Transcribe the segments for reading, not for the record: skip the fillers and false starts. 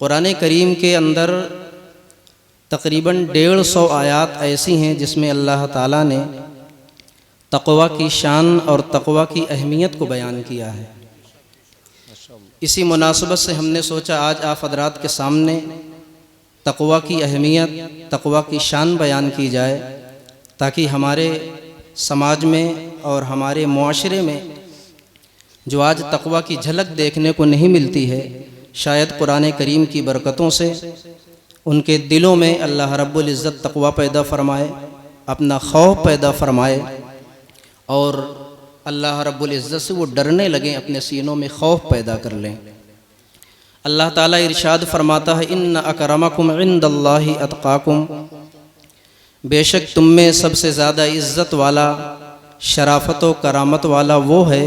कुरान करीम के अंदर तकरीबन 150 आयात ऐसी हैं जिसमें अल्लाह ताला ने तक़वा की शान और तक़वा की अहमियत को बयान किया है। इसी मुनासबत से हमने सोचा आज आप हज़रात के सामने तक़वा की अहमियत, तक़वा की शान बयान की जाए, ताकि हमारे समाज में और हमारे मुआशरे में जो आज तक़वा की झलक देखने को नहीं मिलती है, शायद कुरान करीम की बरकतों से उनके दिलों में अल्लाह रब्बुल इज़्ज़त तक़वा पैदा फ़रमाए, अपना खौफ पैदा फ़रमाए और अल्लाह रब्बुल इज़्ज़त से वो डरने लगें, अपने सीनों में खौफ पैदा कर लें। अल्लाह ताला इरशाद फरमाता है, इन्न अकरमकुम इंदल्लाहि अतक़ाकुम, बेशक तुम में सबसे ज़्यादा इज़्ज़त वाला, शराफत व करामत वाला वो है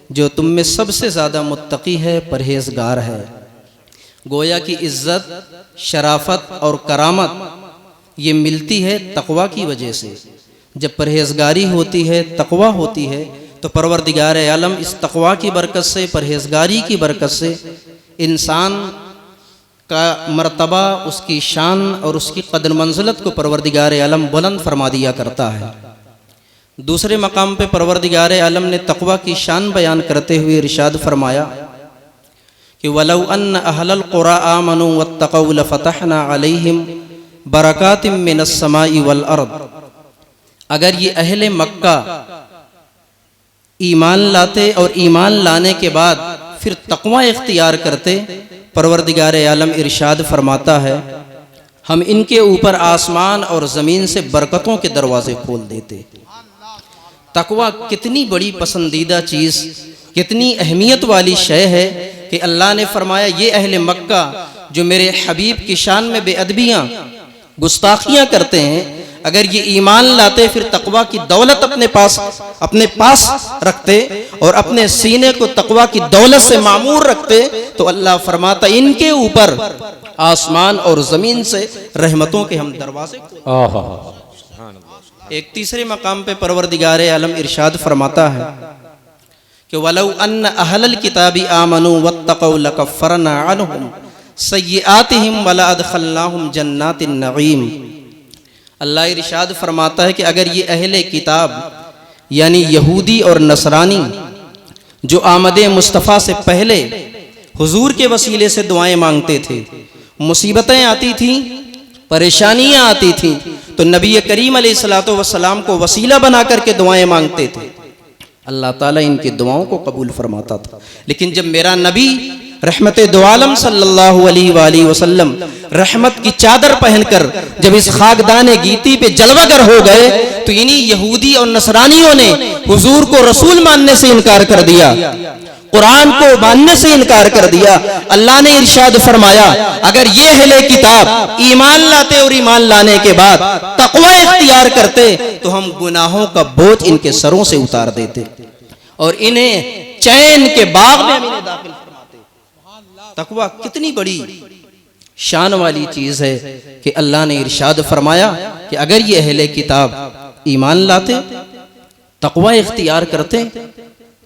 जो तुम में सबसे ज़्यादा मुत्तकी है, परहेज़गार है। गोया की इज़्ज़त, शराफत और करामत ये मिलती है तक़वा की वजह से। जब परहेज़गारी होती है, तक़वा होती है, तो परवरदिगार आलम इस तक़वा की बरकत से, परहेज़गारी की बरकत से इंसान का मर्तबा, उसकी शान और उसकी कदर मंज़िलत को परवरदिगार आलम बुलंद फरमा दिया करता है। दूसरे मकाम पे परवरदिगार आलम ने तक़वा की शान बयान करते हुए इरशाद फरमाया कि वलौ अन्न अहलल क़ुरा आमनू वत्तक़ौ लफ़तहना अलैहिम बरकातिम मिनस समाई वल अर्द, अगर ये अहले मक्का ईमान लाते और ईमान लाने के बाद फिर तक़वा इख्तियार करते, परवरदिगार आलम इरशाद फरमाता है हम इनके ऊपर आसमान और ज़मीन से बरकतों के दरवाज़े खोल देते। तक़वा कितनी बड़ी पसंदीदा चीज़, कितनी अहमियत वाली शय है कि अल्लाह ने फरमाया ये अहले मक्का जो मेरे हबीब की शान में बेअदबियाँ, गुस्ताखियाँ करते हैं, अगर ये ईमान लाते फिर तक़वा की दौलत अपने पास रखते और अपने सीने को तक़वा की दौलत से मामूर रखते, तो अल्लाह फरमाता इनके ऊपर आसमान और ज़मीन से रहमतों के हम दरवाजे। एक तीसरे मकाम पे परवरदिगार आलम इरशाद फरमाता है कि वलौ अन्न अहलल किताबी आमनू वत्तक़ौ लकफ़रना अन्हुम सय्यिआतिहिम वला अदख़लनाहुम जन्नातिन नईम। अल्लाह इरशाद फरमाता है कि अगर ये अहले किताब यानी यहूदी और नसरानी जो आमदे मुस्तफ़ा से पहले हुजूर के वसीले से दुआएं मांगते थे, मुसीबतें आती थीं, परेशानियां आती थीं, तो नबी करीम अलैहिस्सलातु वस्सलाम को वसीला बना करके दुआएं मांगते थे, अल्लाह ताला इनकी दुआओं को कबूल फरमाता था। लेकिन जब मेरा नबी रहमते दो आलम सल्लल्लाहु अलैहि वसल्लम रहमत की चादर पहनकर जब इस खाकदाने गीती पे जलवागर हो गए, तो इन्हीं यहूदी और नसरानियों ने हुजूर को रसूल मानने से इनकार कर दिया, कुरान को मानने से इनकार कर दिया। अल्लाह ने इरशाद फरमाया अगर ये अहले किताब ईमान लाते और ईमान लाने के बाद तक़वा इख्तियार करते तो हम गुनाहों का बोझ इनके सरों से उतार देते और इन्हें चैन के बाग में इन्हें दाखिल फरमाते। तक़वा कितनी बड़ी शान वाली चीज है कि अल्लाह ने इरशाद फरमाया कि अगर ये अहले किताब ईमान लाते, तक़वा इख्तियार करते,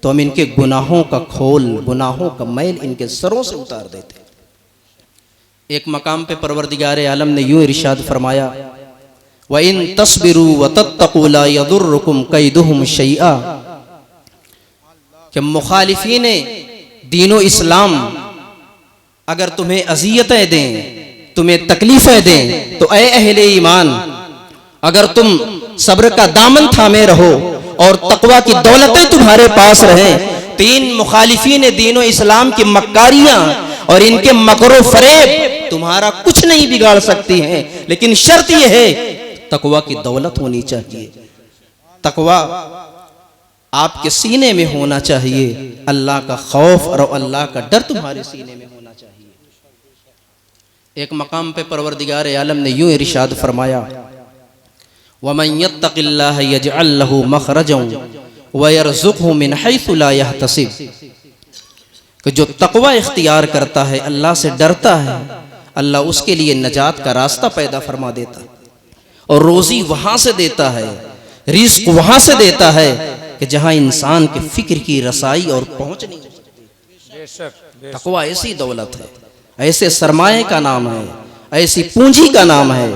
तो हम इनके गुनाहों का खोल, गुनाहों का मैल इनके सरों से उतार देते। एक मकाम पे परवरदिगार आलम ने यूं इरशाद फरमाया व इन तस्बिरू व तत्तक़ू ला यदुर्रुकुम कैदुहुम शैआ, कि मुखालिफीन दीनो इस्लाम अगर तुम्हें अज़ियतें दें, तुम्हें तकलीफें दें, तो ए अहले ईमान अगर तुम सब्र का दामन थामे रहो और तक़वा की दौलतें तुम्हारे पास रहें, तो इन मुखालिफीन दीनो इस्लाम की मक्कारियां और इनके मकरो फरेब तुम्हारा कुछ नहीं बिगाड़ सकती हैं। लेकिन शर्त यह है तक़वा की दौलत होनी चाहिए, तक़वा आपके सीने में होना चाहिए, अल्लाह का खौफ और अल्लाह का डर तुम्हारे सीने में होना चाहिए। एक मकाम पे परवरदिगार आलम ने यूं इरशाद फरमाया वमन यत्तक़िल्लाह यजअल लहू मखरजन व यरज़ुक़हु मिन हैसु ला यहतसिब, कि जो तक़वा इख्तियार करता है, अल्लाह से डरता है, अल्लाह उसके लिए नजात का रास्ता पैदा फरमा देता है और रोज़ी वहाँ से देता है, रिज़्क़ वहाँ से देता है कि जहाँ इंसान के फिक्र की रसाई और पहुँच नहीं हो सकती। तक़वा ऐसी दौलत है। ऐसे सरमाए का नाम है, ऐसी पूंजी का नाम है।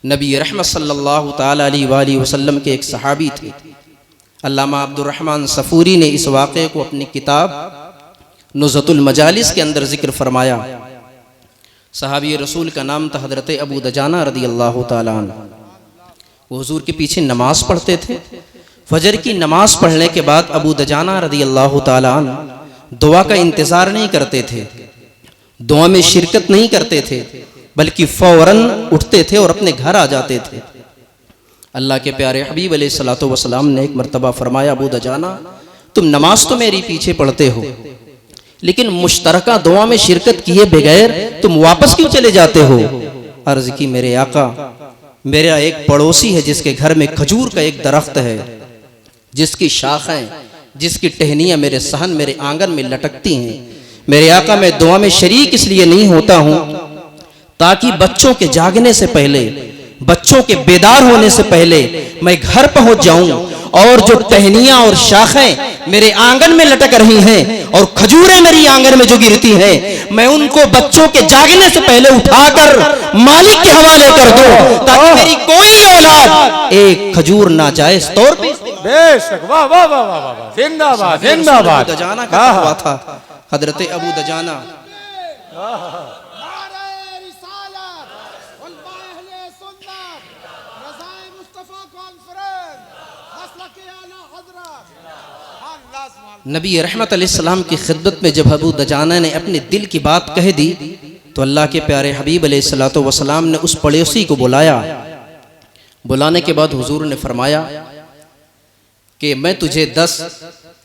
नबी रहमत सल्लल्लाहु ताला अलैहि वसल्लम के एक सहाबी थे, अल्लामा अब्दुर्रहमान सफूरी ने इस वाक़े को अपनी किताब नुज़तुल मजालिस के अंदर जिक्र फरमाया। सहाबी रसूल का नाम था हज़रत अबू दजाना रदियल्लाहु ताला अन्हु। वो हुजूर के पीछे नमाज पढ़ते थे। फजर की नमाज पढ़ने के बाद अबू दजाना रदियल्लाहु ताला अन्हु दुआ का इंतज़ार नहीं करते थे, दुआ में शिरकत नहीं करते थे, बल्कि फौरन उठते थे और अपने घर आ जाते थे। अल्लाह के प्यारे हबीब अलैहिस्सलातु वस्सलाम ने एक मरतबा फरमाया, अबू दजाना तुम नमाज तो मेरी पीछे पढ़ते हो, लेकिन मुश्तरका दुआ में शिरकत किए बगैर तुम वापस क्यों चले जाते हो? अर्ज की, मेरे आका, मेरा एक पड़ोसी है जिसके घर में खजूर का एक दरख्त है, जिसकी शाखें, जिसकी टहनियाँ मेरे सहन, मेरे आंगन में लटकती हैं। मेरे आका, मैं दुआ में शरीक इसलिए नहीं होता हूँ ताकि बच्चों के जागने से पहले, बच्चों के बेदार होने से पहले मैं घर पहुंच जाऊं और जो टहनियां और शाखें मेरे आंगन में लटक रही हैं और खजूरें मेरी आंगन में जो गिरती हैं, मैं उनको बच्चों के जागने से पहले उठाकर मालिक के हवाले कर दूं, ताकि मेरी कोई औलाद एक खजूर नाजायज तौर पे। बेशक, वाह वाह वाह वाह वाह, जिंदाबाद जिंदाबाद। अबू दजाना का हुआ था, हजरत अबू दजाना नबी रहमत अलैहिस्सलाम की खिदमत में जब अबू दजाना ने अपने दिल की बात कह दी तो अल्लाह के प्यारे हबीब अलैहिस्सलातु वस्सलाम ने उस पड़ोसी को बुलाया। बुलाने के बाद हुजूर ने फरमाया कि मैं तुझे 10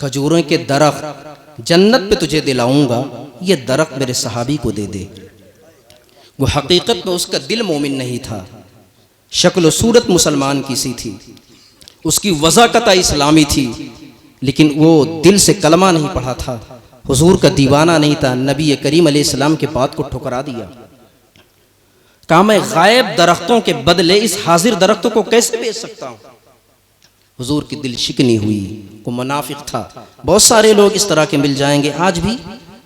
खजूरों के दरख्त जन्नत पे तुझे दिलाऊंगा, ये दरख्त मेरे सहाबी को दे दे। वो हकीकत में उसका दिल मोमिन नहीं था, शक्ल सूरत मुसलमान की सी थी, उसकी वज़ाकत इस्लामी थी, लेकिन वो दिल से कलमा नहीं पढ़ा था, हुजूर का दीवाना नहीं था। नबी करीम अलैहिस्सलाम के बात को ठुकरा दिया। कहा, मैं गायब दरख्तों के बदले इस हाजिर दरख्तों को कैसे बेच सकता हूँ? हुजूर की दिल शिकनी हुई। वो मुनाफिक था। बहुत सारे लोग इस तरह के मिल जाएंगे, आज भी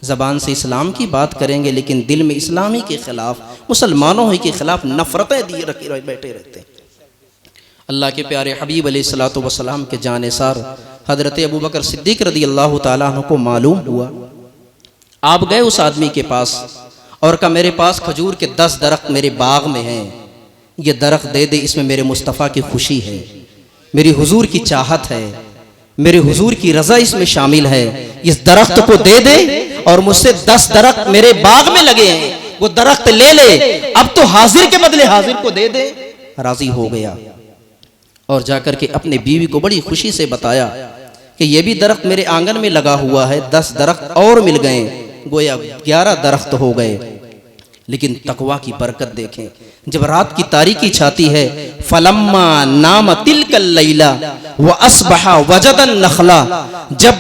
ज़बान से इस्लाम की बात करेंगे लेकिन दिल में इस्लामी के खिलाफ, मुसलमानों के खिलाफ नफरतें दिए रखे बैठे रहते हैं। अल्लाह के प्यारे हबीब अलैहिस्सलातु वस्सलाम के जानिसार हज़रत अबू बकर सिद्दीक़ रज़ियल्लाहु ताला अन्हु को मालूम हुआ। आप गए उस आदमी के पास और कहा, मेरे पास खजूर के 10 दरख्त मेरे बाग में हैं, ये दरख्त दे दे, इसमें मेरे मुस्तफ़ा की खुशी है, मेरी हुजूर की चाहत है, मेरे हुजूर की रज़ा इसमें शामिल है, इस दरख्त को दे दे और मुझसे 10 दरख्त मेरे बाग में लगे हैं, वो दरख्त ले ले, अब तो हाजिर के बदले हाजिर को दे दे। राजी हो गया और जाकर के अपने बीवी को बड़ी खुशी से बताया कि ये भी दरख्त मेरे आंगन में लगा हुआ है, 10 दरख्त और मिल गए, गोया 11 दरख्त हो गए। लेकिन तकवा की बरकत देखें, जब रात की तारीकी छाती है, फलम्मा नाम तिलकल लैला व अस्बहा वजदन नखला, जब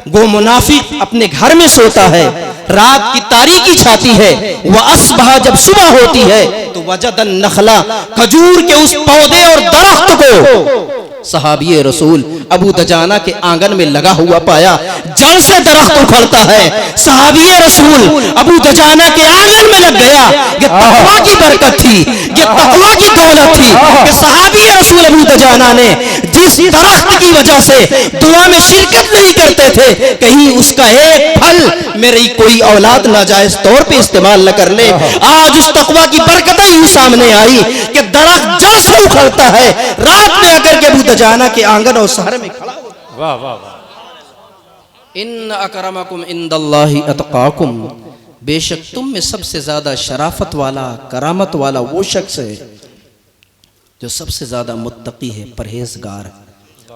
वो मुनाफिक अपने घर में सोता है, रात की तारीकी छाती है, व अस्बहा जब सुबह होती है तो वजदन नखला, खजूर के उस पौधे और दरख्त को सहाबी रसूल अबू दजाना के आंगन में लगा हुआ पाया। जड़ से दरख्त उखड़ता है, सहाबी रसूल अबू दजाना के आंगन में लग गया। ये तकवा की बरकत थी, ये तकवा की दौलत थी कि सहाबी रसूल अबू दजाना ने जिस दरख्त की वजह से दुआ में शिरकत नहीं करते थे, कहीं उसका एक फल मेरी कोई औलाद नाजायज तौर पे इस्तेमाल न कर ले। आज उस तकवा की बरकत ही सामने आई कि दरख्त जड़ से उखड़ता है, रात में आकर के अबू दजाना के आंगन और शहर में खड़ा हो। वाह वाह वाह। इन्न अकरमकुम इंदल्लाहि अतकाकुम, बेशक तुम में सबसे ज्यादा शराफत वाला, करामत वाला वो शख्स है जो सबसे ज्यादा मुत्तकी है, परहेजगार।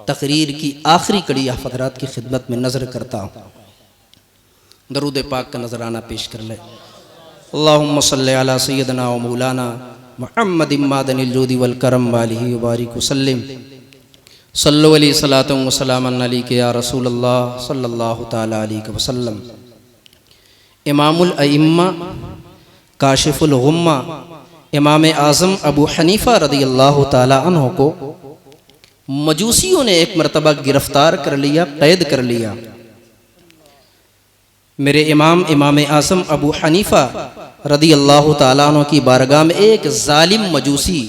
तकरीर की आखिरी कड़ी हज़रात की खिदमत में नजर करता हूँ, दरूद पाक का नजराना पेश कर ले। अल्लाहुम्मा सल्ली अला सय्यदना व मौलाना मुहम्मद इम्मादनिल जूदी वल करम वालिहि व बारिक वसल्लिम सल्लु अलैहि सलातुम व सलामन अलैका या रसूल अल्लाह सल्लल्लाहु तआला अलैहि वसल्लम। इमामुल अइम्मा काशिफुल गुम्मा इमाम आज़म अबू हनीफ़ा रज़ियल्लाहु ताला अन्हु को मजूसियों ने एक मरतबा गिरफ्तार कर लिया, कैद कर लिया। मेरे इमाम इमाम आज़म अबू हनीफ़ा रदी अल्लाह ताला अन्हु की बारगाह में एक जालिम मजूसी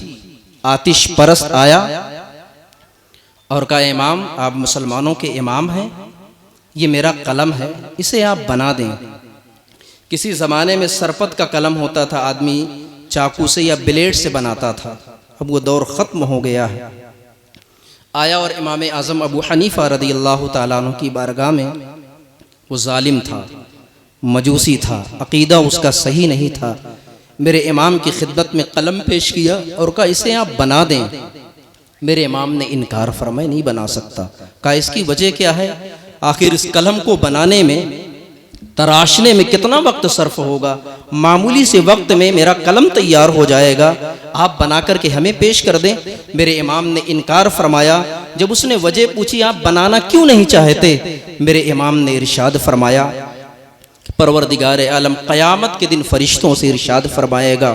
आतिश परस्त आया और कहा, इमाम आप मुसलमानों के इमाम हैं, ये मेरा कलम है, इसे आप बना दें। किसी ज़माने में सरपत का कलम होता था, आदमी चाकू से या ब्लेड से बनाता था, अब वो दौर ख़त्म हो गया है। आया और इमाम आज़म अबू हनीफ़ा रदी अल्लाह ताला अन्हु की बारगाह में, वो जालिम था, मजूसी था, अक़ीदा उसका सही नहीं था। मेरे इमाम की खिदमत में कलम पेश किया और कहा, इसे आप बना दें। मेरे इमाम ने इनकार फरमाया, नहीं बना सकता। कहा, इसकी वजह क्या है? आखिर इस कलम को बनाने में, तराशने में कितना वक्त सर्फ होगा? मामूली से वक्त में मेरा कलम तैयार हो जाएगा, आप बना करके हमें पेश कर दें। मेरे इमाम ने इनकार फरमाया। जब उसने वजह पूछी, आप बनाना क्यों नहीं चाहते? मेरे इमाम ने इरशाद फरमाया, परवरदिगार आलम क़यामत के दिन फरिश्तों से इरशाद फरमाएगा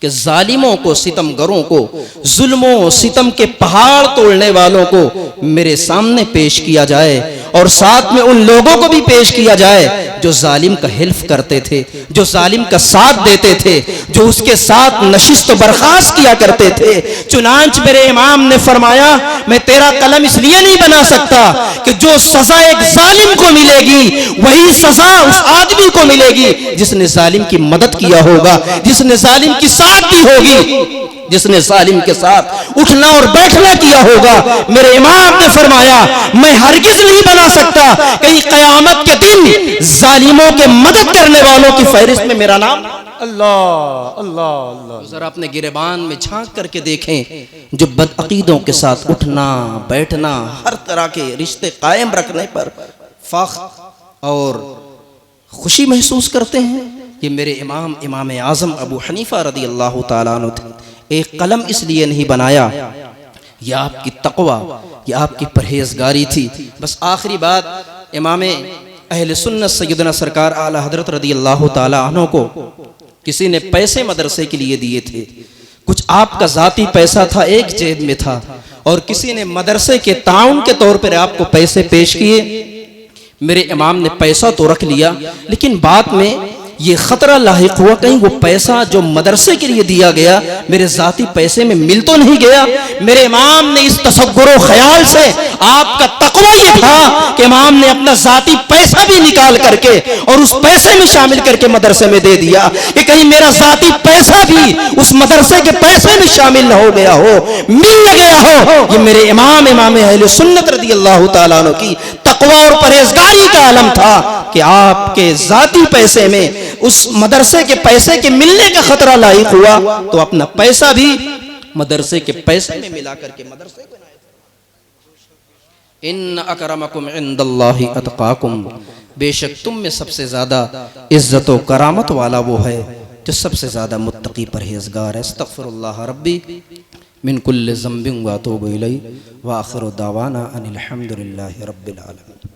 कि जालिमों को, सितमगरों को, जुल्मों सितम के पहाड़ तोड़ने वालों को मेरे सामने पेश किया जाए और साथ में उन लोगों को भी पेश किया जाए जो जालिम का हिल्फ करते थे, जो जालिम का साथ देते थे, जो उसके साथ नशिस्त बर्खास्त किया करते थे। चुनांच मेरे इमाम ने फरमाया, मैं तेरा कलम इसलिए नहीं बना सकता कि जो सजा एक जालिम को मिलेगी वही सजा उस आदमी को मिलेगी जिसने जालिम की मदद किया होगा, जिसने जालिम की साथ दी होगी, जिसने जालिम के साथ उठना और बैठना किया होगा। मेरे इमाम ने फरमाया, मैं हरगिज नहीं बना सकता कहीं क़यामत के दिन जालिमों के मदद करने वालों की फहरिस्त में मेरा नाम। अल्लाह अल्लाह अल्लाह। जरा अपने गिरबान में झांक करके देखें, जो बदअकीदों के साथ उठना बैठना, हर तरह के रिश्ते कायम रखने पर फख्र और खुशी महसूस करते हैं, ये मेरे इमाम इमाम आज़म अबू हनीफ़ा रदी अल्लाह ताला अन्हु थे। एक कलम इसलिए नहीं बनाया, यह आपकी तक़वा, यह आपकी परहेजगारी थी। बस आखिरी बात, इमाम अहले सुन्नत सैयदना सरकार आला हज़रत रदी अल्लाह ताला अन्हु को किसी ने पैसे मदरसे के लिए दिए थे। कुछ आपका ज़ाती पैसा था, एक जेब में था, और किसी ने मदरसे के ताउन के तौर पर आपको पैसे पेश किए। मेरे इमाम ने पैसा तो रख लिया, लेकिन बाद में ये खतरा लाहिक हुआ, कहीं वो पैसा जो मदरसे के लिए दिया गया मेरे जाती पैसे में मिल तो नहीं गया। मेरे इमाम ने इस तसव्वुर ख्याल से, आपका तक़वा ये था कि इमाम ने अपना जाती पैसा भी निकाल करके और उस पैसे में शामिल करके मदरसे में दे दिया कि कहीं मेरा जाती पैसा भी उस मदरसे के पैसे में शामिल न हो गया हो, मिल न गया हो। ये मेरे इमाम इमाम अहले सुन्नत रज़ी अल्लाह ताला अन्हु की तक़वा और परहेजगारी का आलम था कि आपके जाती पैसे में उस मदरसे के पैसे के मिलने का खतरा लाहिक हुआ तो अपना पैसा भी मदरसे के पैसे में मिला करके मदरसे को। इन्न अकरमकुम इंदल्लाहि अतकाकुम, बेशक तुम में सबसे ज्यादा इज्जत व करामत वाला वो है जो सबसे ज्यादा मुत्तकी परहेजगार है। अस्तगफिरुल्लाह रब्बी मिन कुल्लि ज़ंबिन व अतूबु इलैहि व आखिरु दावाना अनिल हम्दुलिल्लाहि रब्बिल आलमीन।